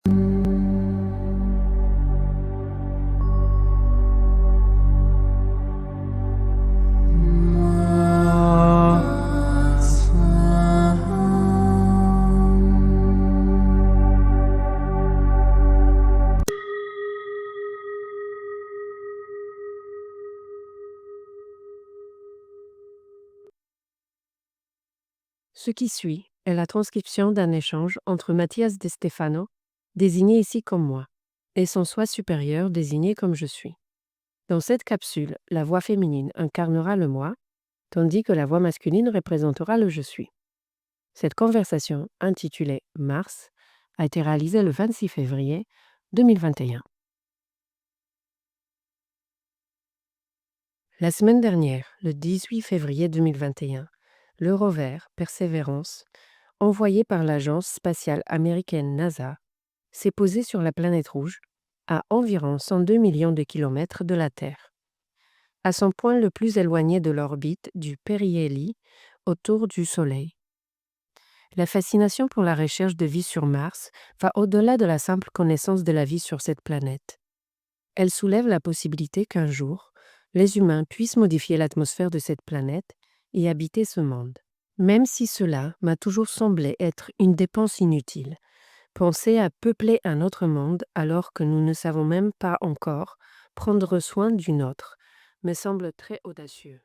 Ce qui suit est la transcription d'un échange entre Mathias De Stefano, désigné ici comme moi, et son soi supérieur désigné comme je suis. Dans cette capsule, la voix féminine incarnera le moi, tandis que la voix masculine représentera le je suis. Cette conversation, intitulée Mars, a été réalisée le 26 février 2021. La semaine dernière, le 18 février 2021, le rover Perseverance, envoyé par l'agence spatiale américaine NASA, s'est posé sur la planète rouge, à environ 102 millions de kilomètres de la Terre, à son point le plus éloigné de l'orbite du périhélie autour du Soleil. La fascination pour la recherche de vie sur Mars va au-delà de la simple connaissance de la vie sur cette planète. Elle soulève la possibilité qu'un jour, les humains puissent modifier l'atmosphère de cette planète et habiter ce monde. Même si cela m'a toujours semblé être une dépense inutile, penser à peupler un autre monde alors que nous ne savons même pas encore prendre soin du nôtre me semble très audacieux.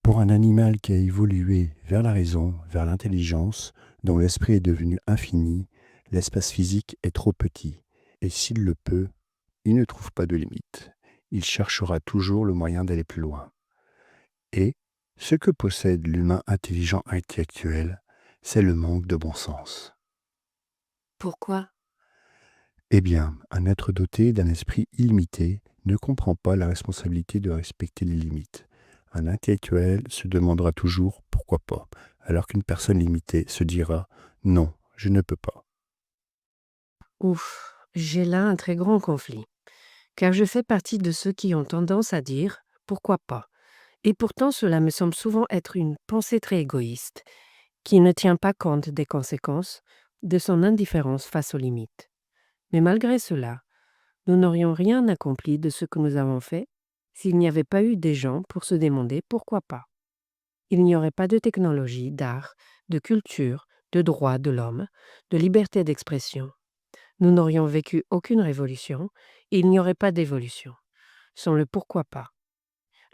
Pour un animal qui a évolué vers la raison, vers l'intelligence, dont l'esprit est devenu infini, l'espace physique est trop petit, et s'il le peut, il ne trouve pas de limite. Il cherchera toujours le moyen d'aller plus loin. Et ce que possède l'humain intelligent intellectuel, c'est le manque de bon sens. Pourquoi? Eh bien, un être doté d'un esprit illimité ne comprend pas la responsabilité de respecter les limites. Un intellectuel se demandera toujours pourquoi pas, alors qu'une personne limitée se dira non, je ne peux pas. Ouf, j'ai là un très grand conflit, car je fais partie de ceux qui ont tendance à dire pourquoi pas. Et pourtant, cela me semble souvent être une pensée très égoïste, qui ne tient pas compte des conséquences de son indifférence face aux limites. Mais malgré cela, nous n'aurions rien accompli de ce que nous avons fait s'il n'y avait pas eu des gens pour se demander pourquoi pas. Il n'y aurait pas de technologie, d'art, de culture, de droits de l'homme, de liberté d'expression. Nous n'aurions vécu aucune révolution et il n'y aurait pas d'évolution. Sans le pourquoi pas.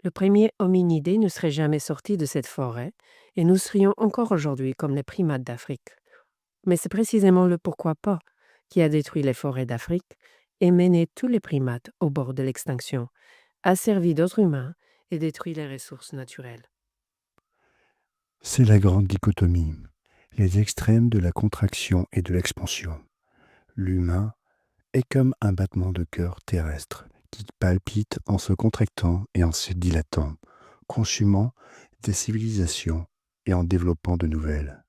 Le premier hominidé ne serait jamais sorti de cette forêt et nous serions encore aujourd'hui comme les primates d'Afrique. Mais c'est précisément le pourquoi pas qui a détruit les forêts d'Afrique et mené tous les primates au bord de l'extinction, asservi d'autres humains et détruit les ressources naturelles. C'est la grande dichotomie, les extrêmes de la contraction et de l'expansion. L'humain est comme un battement de cœur terrestre qui palpite en se contractant et en se dilatant, consumant des civilisations et en développant de nouvelles.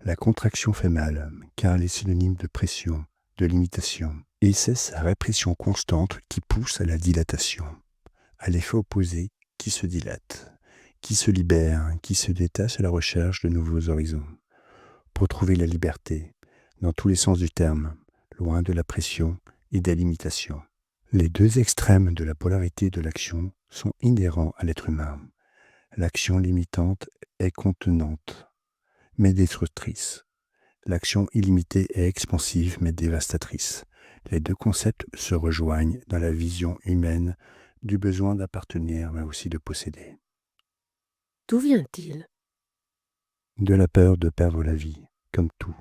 La contraction fait mal, car elle est synonyme de pression, de limitation, et c'est sa répression constante qui pousse à la dilatation, à l'effet opposé qui se dilate, qui se libère, qui se détache à la recherche de nouveaux horizons, pour trouver la liberté, dans tous les sens du terme, loin de la pression et des limitations. Les deux extrêmes de la polarité de l'action sont inhérents à l'être humain. L'action limitante est contenante, mais destructrice. L'action illimitée est expansive, mais dévastatrice. Les deux concepts se rejoignent dans la vision humaine du besoin d'appartenir, mais aussi de posséder. D'où vient-il? De la peur de perdre la vie, comme tout.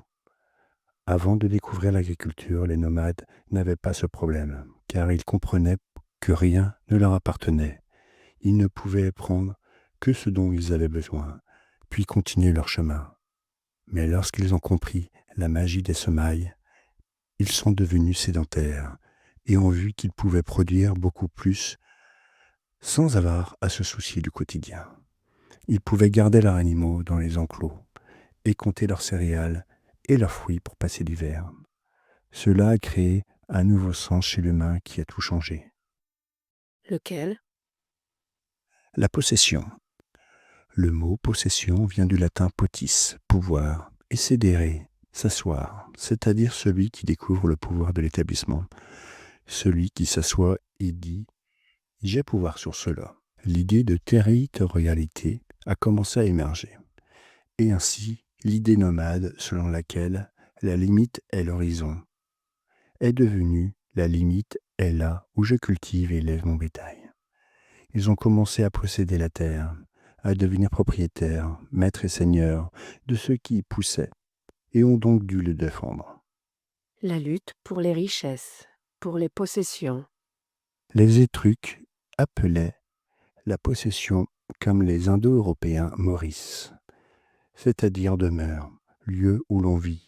Avant de découvrir l'agriculture, les nomades n'avaient pas ce problème, car ils comprenaient que rien ne leur appartenait. Ils ne pouvaient prendre que ce dont ils avaient besoin, puis continuer leur chemin. Mais lorsqu'ils ont compris la magie des semailles, ils sont devenus sédentaires et ont vu qu'ils pouvaient produire beaucoup plus sans avoir à se soucier du quotidien. Ils pouvaient garder leurs animaux dans les enclos et compter leurs céréales et leurs fruits pour passer l'hiver. Cela a créé un nouveau sens chez l'humain qui a tout changé. Lequel? La possession. Le mot possession vient du latin potis, pouvoir, et cedere, S'asseoir, c'est-à-dire celui qui découvre le pouvoir de l'établissement, celui qui s'assoit et dit « j'ai pouvoir sur cela ». L'idée de territorialité a commencé à émerger, et ainsi l'idée nomade selon laquelle la limite est l'horizon est devenue la limite est là où je cultive et élève mon bétail. Ils ont commencé à posséder la terre, à devenir propriétaires, maîtres et seigneurs de ceux qui y poussaient, et ont donc dû le défendre. La lutte pour les richesses, pour les possessions. Les Étrusques appelaient la possession comme les Indo-Européens Maurice, c'est-à-dire demeure, lieu où l'on vit,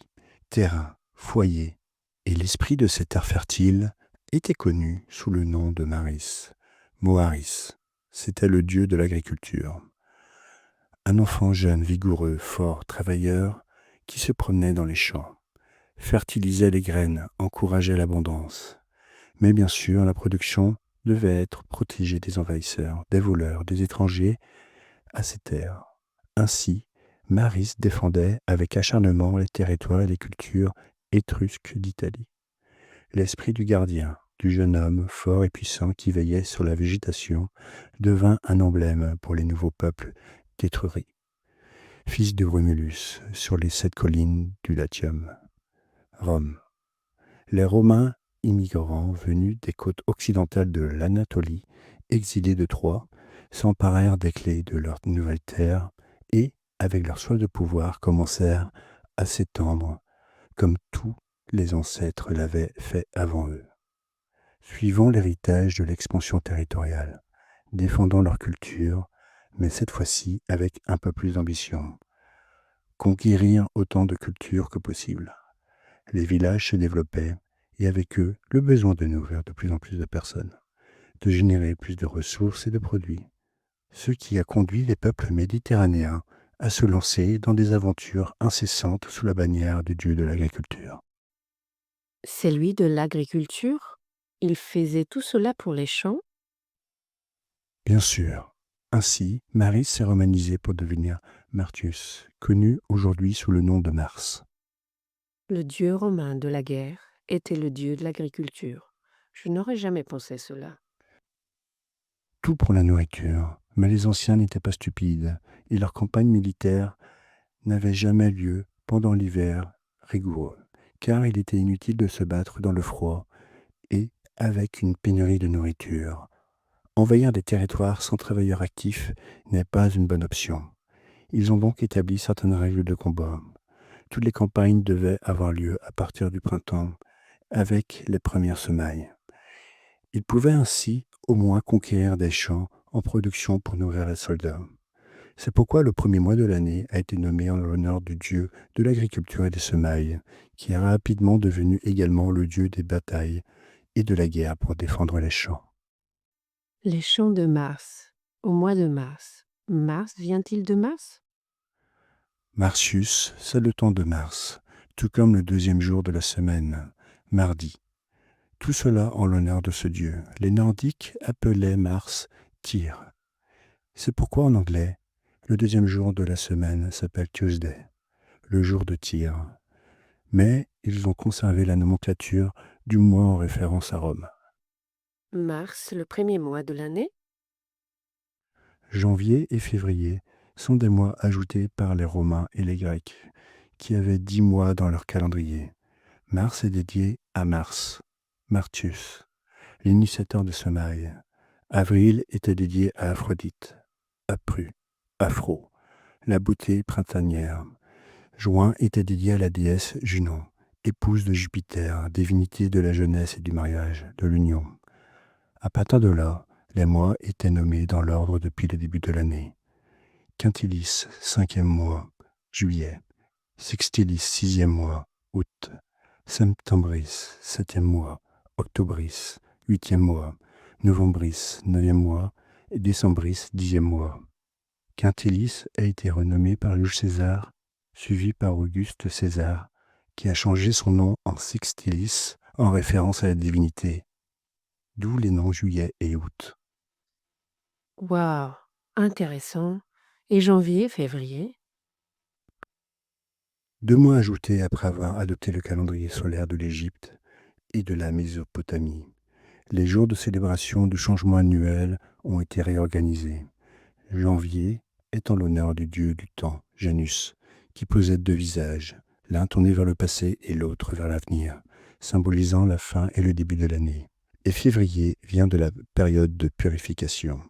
terrain, foyer, et l'esprit de cette terre fertile était connu sous le nom de Maris. Moaris, c'était le dieu de l'agriculture. Un enfant jeune, vigoureux, fort, travailleur, qui se promenait dans les champs, fertilisait les graines, encourageait l'abondance. Mais bien sûr, la production devait être protégée des envahisseurs, des voleurs, des étrangers à ces terres. Ainsi, Maris défendait avec acharnement les territoires et les cultures étrusques d'Italie. L'esprit du gardien, du jeune homme fort et puissant qui veillait sur la végétation, devint un emblème pour les nouveaux peuples d'Étrurie, fils de Romulus, sur les 7 collines du Latium. Rome. Les Romains immigrants venus des côtes occidentales de l'Anatolie, exilés de Troie, s'emparèrent des clés de leur nouvelle terre et, avec leur soif de pouvoir, commencèrent à s'étendre comme tous les ancêtres l'avaient fait avant eux, suivant l'héritage de l'expansion territoriale, défendant leur culture, mais cette fois-ci avec un peu plus d'ambition. Conquérir autant de cultures que possible. Les villages se développaient, et avec eux, le besoin de nourrir de plus en plus de personnes, de générer plus de ressources et de produits, ce qui a conduit les peuples méditerranéens à se lancer dans des aventures incessantes sous la bannière du dieu de l'agriculture. C'est lui de l'agriculture? Il faisait tout cela pour les champs? Bien sûr. Ainsi, Maris s'est romanisé pour devenir Martius, connu aujourd'hui sous le nom de Mars. Le dieu romain de la guerre était le dieu de l'agriculture. Je n'aurais jamais pensé cela. Tout pour la nourriture, mais les anciens n'étaient pas stupides, et leur campagne militaire n'avait jamais lieu pendant l'hiver rigoureux, car il était inutile de se battre dans le froid et avec une pénurie de nourriture. Envahir des territoires sans travailleurs actifs n'est pas une bonne option. Ils ont donc établi certaines règles de combat. Toutes les campagnes devaient avoir lieu à partir du printemps, avec les premières semailles. Ils pouvaient ainsi au moins conquérir des champs en production pour nourrir les soldats. C'est pourquoi le premier mois de l'année a été nommé en l'honneur du dieu de l'agriculture et des semailles, qui est rapidement devenu également le dieu des batailles et de la guerre pour défendre les champs. Les champs de Mars, au mois de mars. Mars vient-il de Mars? Martius, c'est le temps de Mars, tout comme le deuxième jour de la semaine, mardi. Tout cela en l'honneur de ce dieu. Les Nordiques appelaient Mars Tyr. C'est pourquoi en anglais, le deuxième jour de la semaine s'appelle Tuesday, le jour de Tyr. Mais ils ont conservé la nomenclature du mois en référence à Rome. Mars, le premier mois de l'année? Janvier et février sont des mois ajoutés par les Romains et les Grecs, qui avaient 10 mois dans leur calendrier. Mars est dédié à Mars, Martius, l'initiateur de semailles. Avril était dédié à Aphrodite, Apru, Aphro, la beauté printanière. Juin était dédié à la déesse Junon, épouse de Jupiter, divinité de la jeunesse et du mariage, de l'union. À partir de là, les mois étaient nommés dans l'ordre depuis le début de l'année. Quintilis, 5e mois, juillet. Sextilis, 6e mois, août. Septembris, 7e mois. Octobris, 8e mois. Novembris, 9e mois. Et Décembris, 10e mois. Quintilis a été renommé par Jules César, suivi par Auguste César, qui a changé son nom en Sextilis en référence à la divinité, d'où les noms juillet et août. Waouh, intéressant. Et janvier, février? 2 mois ajoutés après avoir adopté le calendrier solaire de l'Égypte et de la Mésopotamie. Les jours de célébration du changement annuel ont été réorganisés. Janvier est en l'honneur du dieu du temps, Janus, qui possède 2 visages, l'un tourné vers le passé et l'autre vers l'avenir, symbolisant la fin et le début de l'année. Et février vient de la période de purification,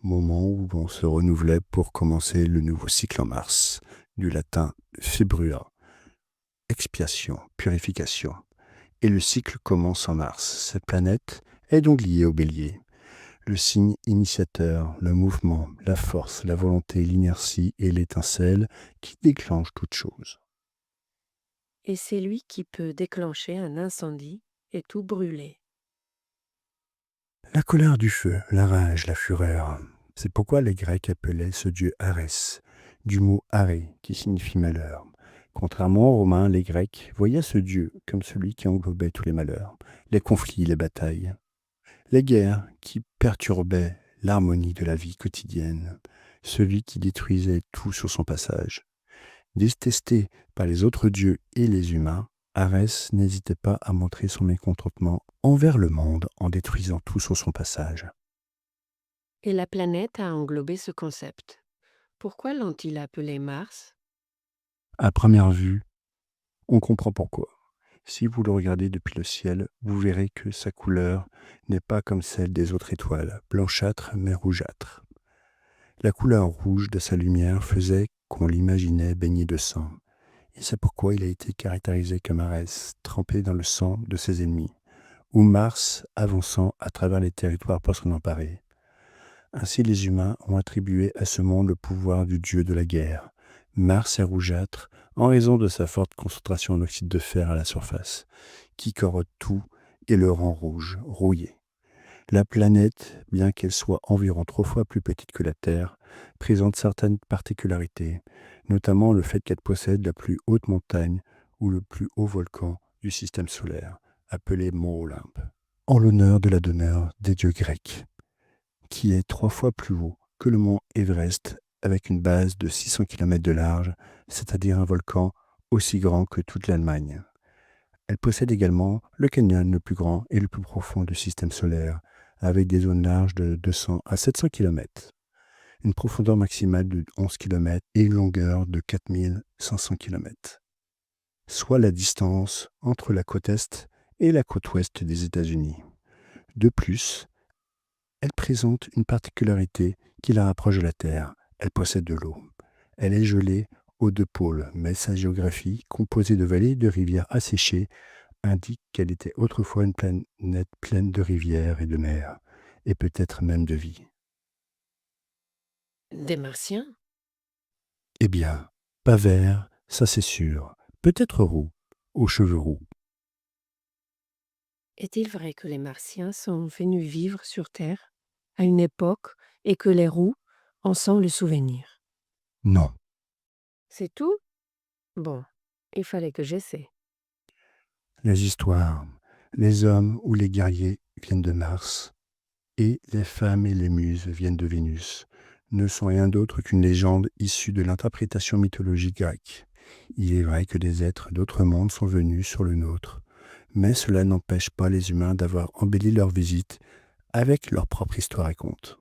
moment où on se renouvelait pour commencer le nouveau cycle en mars, du latin februa, expiation, purification. Et le cycle commence en mars. Cette planète est donc liée au bélier. Le signe initiateur, le mouvement, la force, la volonté, l'inertie et l'étincelle qui déclenche toute chose. Et c'est lui qui peut déclencher un incendie et tout brûler. La colère du feu, la rage, la fureur. C'est pourquoi les Grecs appelaient ce dieu Arès, du mot aré qui signifie malheur. Contrairement aux Romains, les Grecs voyaient ce dieu comme celui qui englobait tous les malheurs, les conflits, les batailles, les guerres qui perturbaient l'harmonie de la vie quotidienne, celui qui détruisait tout sur son passage. Détesté par les autres dieux et les humains, Arès n'hésitait pas à montrer son mécontentement envers le monde en détruisant tout sur son passage. Et la planète a englobé ce concept. Pourquoi l'ont-ils appelé Mars? À première vue, on comprend pourquoi. Si vous le regardez depuis le ciel, vous verrez que sa couleur n'est pas comme celle des autres étoiles, blanchâtre mais rougeâtre. La couleur rouge de sa lumière faisait qu'on l'imaginait baigné de sang. Et c'est pourquoi il a été caractérisé comme Arès, trempé dans le sang de ses ennemis, ou Mars avançant à travers les territoires pour s'en emparer. Ainsi les humains ont attribué à ce monde le pouvoir du dieu de la guerre. Mars est rougeâtre en raison de sa forte concentration en oxyde de fer à la surface, qui corrode tout et le rend rouge, rouillé. La planète, bien qu'elle soit environ 3 fois plus petite que la Terre, présente certaines particularités, notamment le fait qu'elle possède la plus haute montagne ou le plus haut volcan du système solaire, appelé Mont Olympe, en l'honneur de la demeure des dieux grecs, qui est 3 fois plus haut que le mont Everest avec une base de 600 km de large, c'est-à-dire un volcan aussi grand que toute l'Allemagne. Elle possède également le canyon le plus grand et le plus profond du système solaire, avec des zones larges de 200 à 700 km, une profondeur maximale de 11 km et une longueur de 4500 km, soit la distance entre la côte est et la côte ouest des États-Unis. De plus, elle présente une particularité qui la rapproche de la Terre. Elle possède de l'eau. Elle est gelée aux 2 pôles, mais sa géographie, composée de vallées et de rivières asséchées, indique qu'elle était autrefois une planète pleine de rivières et de mers, et peut-être même de vie. Des Martiens? Eh bien, pas vert, ça c'est sûr. Peut-être roux, aux cheveux roux. Est-il vrai que les Martiens sont venus vivre sur Terre à une époque et que les roux en sont le souvenir? Non. C'est tout? Bon, il fallait que j'essaie. Les histoires, les hommes ou les guerriers viennent de Mars, et les femmes et les muses viennent de Vénus, ne sont rien d'autre qu'une légende issue de l'interprétation mythologique grecque. Il est vrai que des êtres d'autres mondes sont venus sur le nôtre, mais cela n'empêche pas les humains d'avoir embelli leur visite avec leur propre histoire et conte.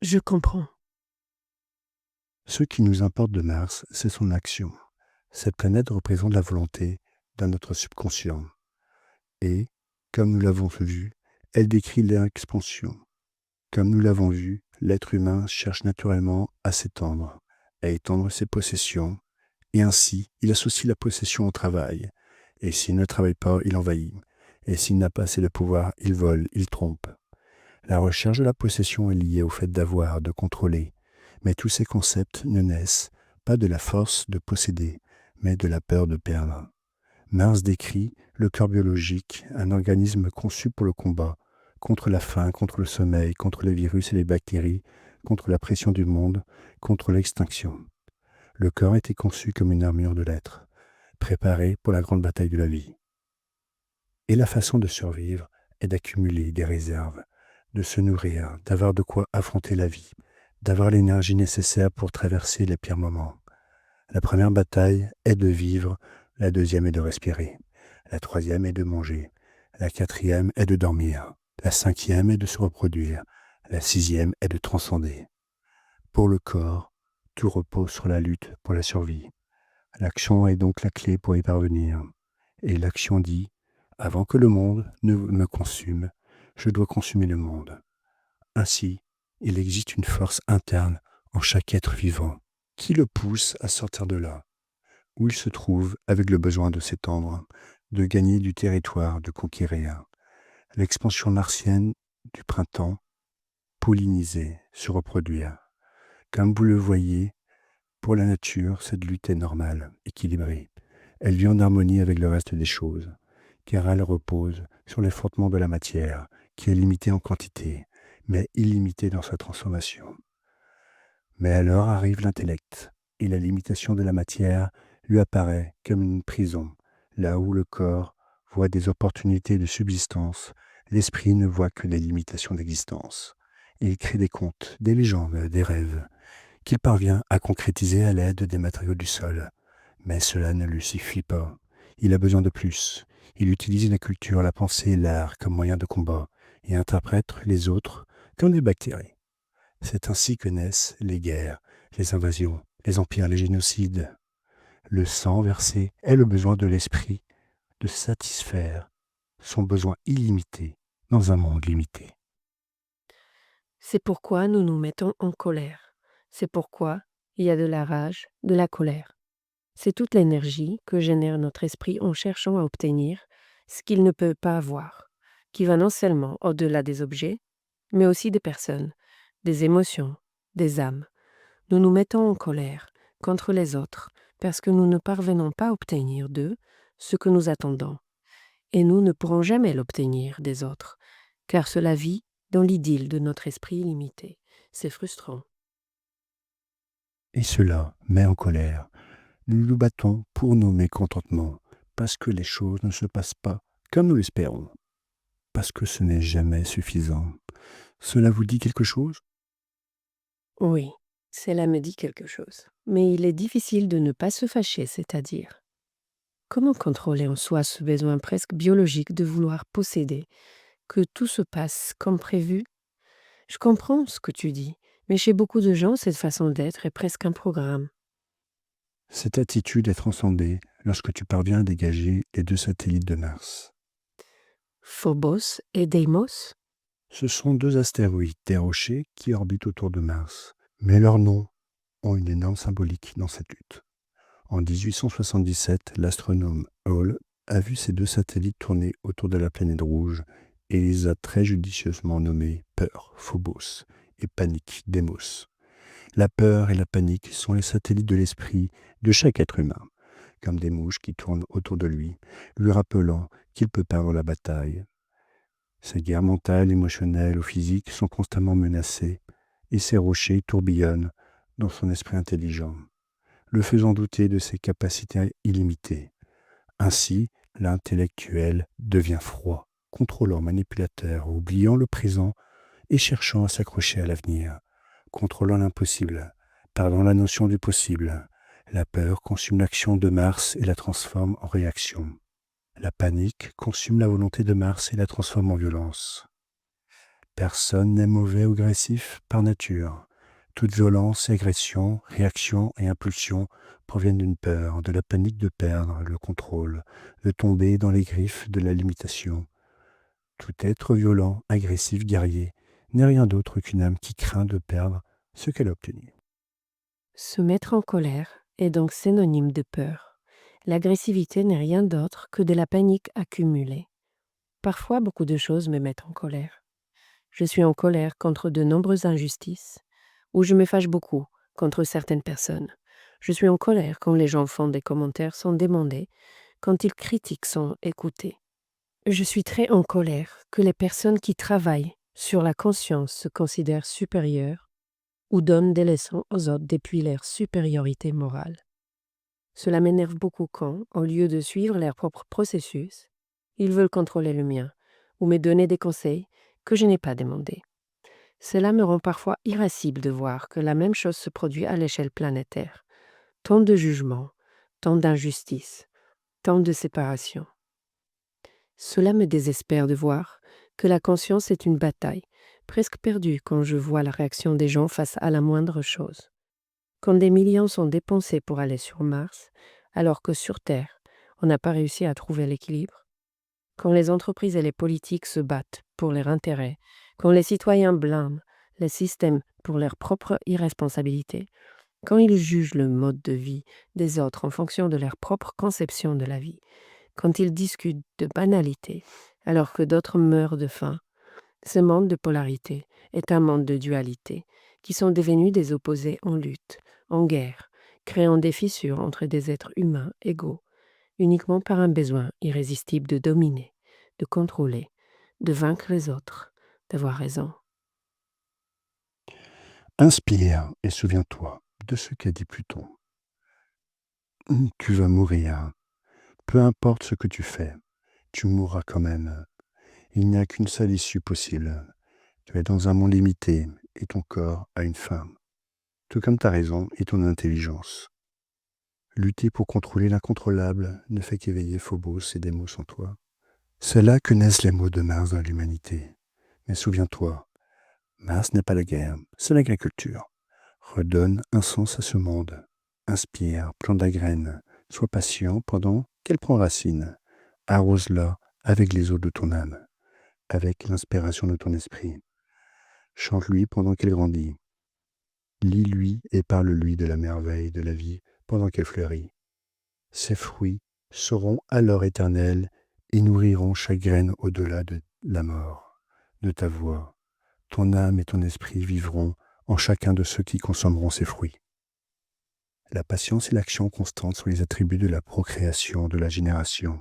Je comprends. Ce qui nous importe de Mars, c'est son action. Cette planète représente la volonté d'un notre subconscient. Et, comme nous l'avons vu, elle décrit l'expansion. Comme nous l'avons vu, l'être humain cherche naturellement à s'étendre, à étendre ses possessions, et ainsi il associe la possession au travail. Et s'il ne travaille pas, il envahit. Et s'il n'a pas assez de pouvoir, il vole, il trompe. La recherche de la possession est liée au fait d'avoir, de contrôler. Mais tous ces concepts ne naissent pas de la force de posséder, mais de la peur de perdre. Mars décrit le cœur biologique, un organisme conçu pour le combat, contre la faim, contre le sommeil, contre les virus et les bactéries, contre la pression du monde, contre l'extinction. Le corps était conçu comme une armure de l'être, préparé pour la grande bataille de la vie. Et la façon de survivre est d'accumuler des réserves, de se nourrir, d'avoir de quoi affronter la vie, d'avoir l'énergie nécessaire pour traverser les pires moments. La première bataille est de vivre, la deuxième est de respirer, la troisième est de manger, la quatrième est de dormir, la cinquième est de se reproduire, la sixième est de transcender. Pour le corps, tout repose sur la lutte pour la survie. L'action est donc la clé pour y parvenir. Et l'action dit, avant que le monde ne me consume, je dois consumer le monde. Ainsi, il existe une force interne en chaque être vivant qui le pousse à sortir de là, où il se trouve avec le besoin de s'étendre, de gagner du territoire, de conquérir. L'expansion martienne du printemps, polliniser, se reproduire. Comme vous le voyez, pour la nature, cette lutte est normale, équilibrée. Elle vit en harmonie avec le reste des choses, car elle repose sur l'effrontement de la matière, qui est limitée en quantité, mais illimitée dans sa transformation. Mais alors arrive l'intellect, et la limitation de la matière lui apparaît comme une prison, là où le corps voit des opportunités de subsistance, l'esprit ne voit que des limitations d'existence. Il crée des contes, des légendes, des rêves, qu'il parvient à concrétiser à l'aide des matériaux du sol. Mais cela ne lui suffit pas. Il a besoin de plus. Il utilise la culture, la pensée et l'art comme moyen de combat, et interprète les autres comme des bactéries. C'est ainsi que naissent les guerres, les invasions, les empires, les génocides. Le sang versé est le besoin de l'esprit de satisfaire son besoin illimité dans un monde limité. C'est pourquoi nous nous mettons en colère. C'est pourquoi il y a de la rage, de la colère. C'est toute l'énergie que génère notre esprit en cherchant à obtenir ce qu'il ne peut pas avoir, qui va non seulement au-delà des objets, mais aussi des personnes, des émotions, des âmes. Nous nous mettons en colère contre les autres parce que nous ne parvenons pas à obtenir d'eux ce que nous attendons. Et nous ne pourrons jamais l'obtenir des autres, car cela vit dans l'idylle de notre esprit limité. C'est frustrant. Et cela met en colère. Nous nous battons pour nos mécontentements, parce que les choses ne se passent pas comme nous l'espérons, parce que ce n'est jamais suffisant. Cela vous dit quelque chose? Oui, cela me dit quelque chose. Mais il est difficile de ne pas se fâcher, c'est-à-dire. Comment contrôler en soi ce besoin presque biologique de vouloir posséder, que tout se passe comme prévu? Je comprends ce que tu dis, mais chez beaucoup de gens, cette façon d'être est presque un programme. Cette attitude est transcendée lorsque tu parviens à dégager les deux satellites de Mars. Phobos et Deimos? Ce sont deux astéroïdes, des rochers, qui orbitent autour de Mars, mais leurs noms ont une énorme symbolique dans cette lutte. En 1877, l'astronome Hall a vu ces deux satellites tourner autour de la planète rouge et les a très judicieusement nommés Peur, Phobos, et Panique, Démos. La peur et la panique sont les satellites de l'esprit de chaque être humain, comme des mouches qui tournent autour de lui, lui rappelant qu'il peut perdre la bataille. Ses guerres mentales, émotionnelles ou physiques sont constamment menacées, et ses rochers tourbillonnent dans son esprit intelligent, le faisant douter de ses capacités illimitées. Ainsi, l'intellectuel devient froid, contrôlant, manipulateur, oubliant le présent et cherchant à s'accrocher à l'avenir, contrôlant l'impossible, perdant la notion du possible. La peur consume l'action de Mars et la transforme en réaction. La panique consume la volonté de Mars et la transforme en violence. Personne n'est mauvais ou agressif par nature. Toute violence, agression, réaction et impulsion proviennent d'une peur, de la panique de perdre le contrôle, de tomber dans les griffes de la limitation. Tout être violent, agressif, guerrier n'est rien d'autre qu'une âme qui craint de perdre ce qu'elle a obtenu. Se mettre en colère est donc synonyme de peur. L'agressivité n'est rien d'autre que de la panique accumulée. Parfois, beaucoup de choses me mettent en colère. Je suis en colère contre de nombreuses injustices, ou je me fâche beaucoup contre certaines personnes. Je suis en colère quand les gens font des commentaires sans demander, quand ils critiquent sans écouter. Je suis très en colère que les personnes qui travaillent sur la conscience se considèrent supérieures ou donnent des leçons aux autres depuis leur supériorité morale. Cela m'énerve beaucoup quand, au lieu de suivre leur propre processus, ils veulent contrôler le mien ou me donner des conseils que je n'ai pas demandés. Cela me rend parfois irascible de voir que la même chose se produit à l'échelle planétaire. tant de jugements, tant d'injustices, tant de séparations. Cela me désespère de voir que la conscience est une bataille, presque perdue quand je vois la réaction des gens face à la moindre chose. Quand des millions sont dépensés pour aller sur Mars, alors que sur Terre, on n'a pas réussi à trouver l'équilibre. Quand les entreprises et les politiques se battent pour leur intérêt, quand les citoyens blâment les systèmes pour leur propre irresponsabilité, quand ils jugent le mode de vie des autres en fonction de leur propre conception de la vie, quand ils discutent de banalités alors que d'autres meurent de faim, ce monde de polarité est un monde de dualité qui sont devenus des opposés en lutte, en guerre, créant des fissures entre des êtres humains égaux, uniquement par un besoin irrésistible de dominer, de contrôler, de vaincre les autres, d'avoir raison. Inspire et souviens-toi de ce qu'a dit Pluton. Tu vas mourir. Peu importe ce que tu fais, tu mourras quand même. Il n'y a qu'une seule issue possible. Tu es dans un monde limité et ton corps a une fin, tout comme ta raison et ton intelligence. Lutter pour contrôler l'incontrôlable ne fait qu'éveiller Phobos et Démos en toi. C'est là que naissent les mots de Mars dans l'humanité. Mais souviens-toi, Mars n'est pas la guerre, c'est l'agriculture. Redonne un sens à ce monde. Inspire, plante la graine. Sois patient pendant qu'elle prend racine. Arrose-la avec les eaux de ton âme, avec l'inspiration de ton esprit. Chante-lui pendant qu'elle grandit. Lis-lui et parle-lui de la merveille de la vie pendant qu'elle fleurit. Ses fruits seront alors éternels et nourriront chaque graine au-delà de la mort. De ta voix, ton âme et ton esprit vivront en chacun de ceux qui consommeront ces fruits. La patience et l'action constante sont les attributs de la procréation, de la génération.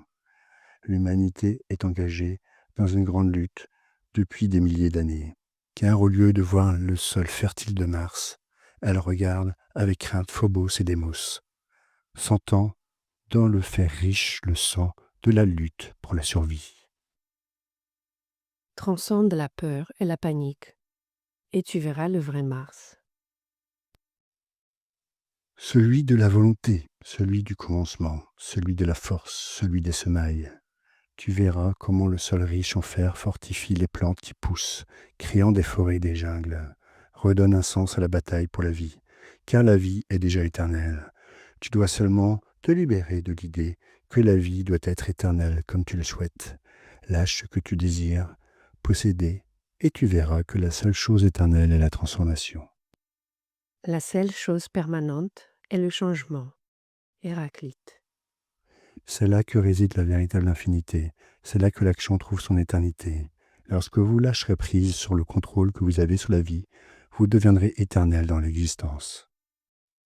L'humanité est engagée dans une grande lutte depuis des milliers d'années, car au lieu de voir le sol fertile de Mars, elle regarde avec crainte Phobos et Démos, sentant dans le fer riche le sang de la lutte pour la survie. Transcende la peur et la panique, et tu verras le vrai Mars. Celui de la volonté, celui du commencement, celui de la force, celui des semailles. Tu verras comment le sol riche en fer fortifie les plantes qui poussent, créant des forêts et des jungles, redonne un sens à la bataille pour la vie, car la vie est déjà éternelle. Tu dois seulement te libérer de l'idée que la vie doit être éternelle comme tu le souhaites. Lâche ce que tu désires, posséder, et tu verras que la seule chose éternelle est la transformation. La seule chose permanente est le changement. Héraclite. C'est là que réside la véritable infinité, c'est là que l'action trouve son éternité. Lorsque vous lâcherez prise sur le contrôle que vous avez sur la vie, vous deviendrez éternel dans l'existence.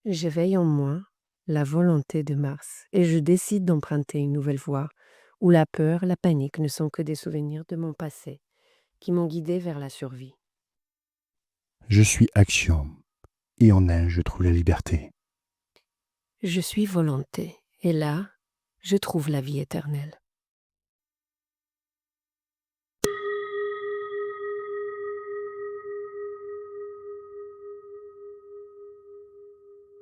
J'éveille en moi la volonté de Mars et je décide d'emprunter une nouvelle voie où la peur, la panique ne sont que des souvenirs de mon passé qui m'ont guidé vers la survie. Je suis action, et en elle je trouve la liberté. Je suis volonté et là, je trouve la vie éternelle.